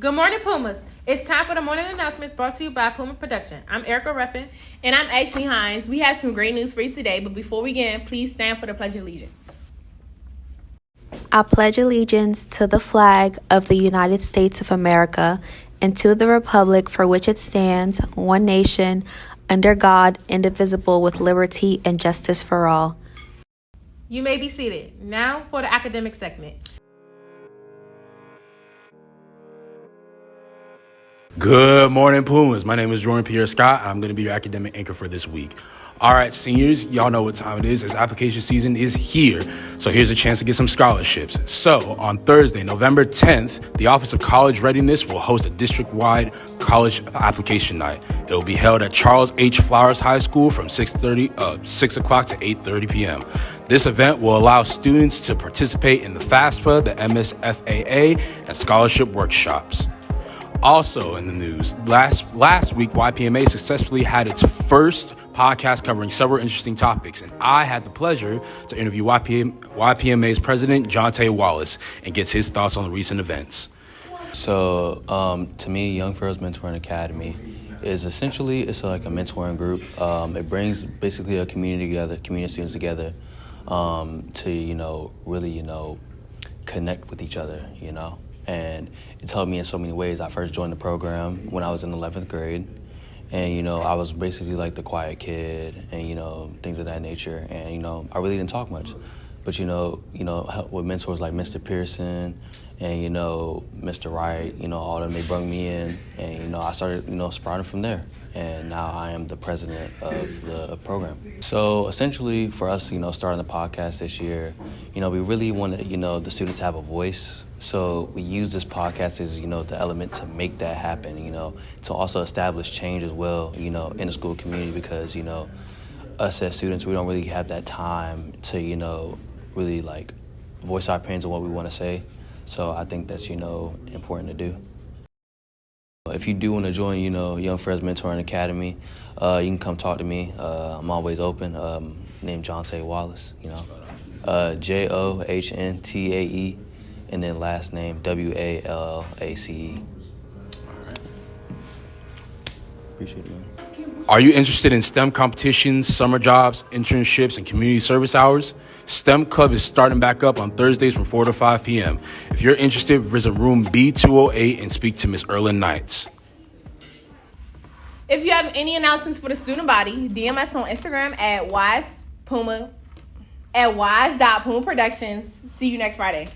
Good morning, Pumas. It's time for the morning announcements brought to you by Puma Production. I'm Erica Ruffin. And I'm Ashley Hines. We have some great news for you today, but before we begin, please stand for the Pledge of Allegiance. I pledge allegiance to the flag of the United States of America and to the republic for which it stands, one nation, under God, indivisible, with liberty and justice for all. You may be seated. Now for the academic segment. Good morning, Pumas. My name is Jordan Pierre Scott. I'm going to be your academic anchor for this week. All right, seniors, y'all know what time it is. As application season is here, so here's a chance to get some scholarships. So on Thursday, November 10th, the Office of College Readiness will host a district-wide college application night. It will be held at Charles H. Flowers High School from 6 o'clock to 8:30 p.m. This event will allow students to participate in the FAFSA, the MSFAA, and scholarship workshops. Also in the news, last week, YPMA successfully had its first podcast covering several interesting topics, and I had the pleasure to interview YPMA's president, Jonte Wallace, and get his thoughts on the recent events. So, to me, Young Pharaohs Mentoring Academy is essentially, it's like a mentoring group. It brings basically a community of students together to, really, connect with each other, And it's helped me in so many ways. I first joined the program when I was in 11th grade. And, I was basically like the quiet kid and, things of that nature. And, I really didn't talk much. But, with mentors like Mr. Pearson and, Mr. Wright, all of them, they brought me in. And, I started, sprouting from there. And now I am the president of the program. So essentially for us, starting the podcast this year, we really want the students to have a voice. So we use this podcast as, the element to make that happen, to also establish change as well, in the school community because, us as students, we don't really have that time to, really like voice our opinions on what we want to say. So I think that's, important to do. If you do want to join, Young Pharaohs Mentoring Academy, you can come talk to me. I'm always open. Named Jonte Wallace, Johntae, and then last name Wallace. All right. Appreciate it, man. Are you interested in STEM competitions, summer jobs, internships, and community service hours? STEM Club is starting back up on Thursdays from 4 to 5 p.m. If you're interested, visit room B208 and speak to Miss Erlyn Knights. If you have any announcements for the student body, DM us on Instagram at wise.puma productions. See you next Friday.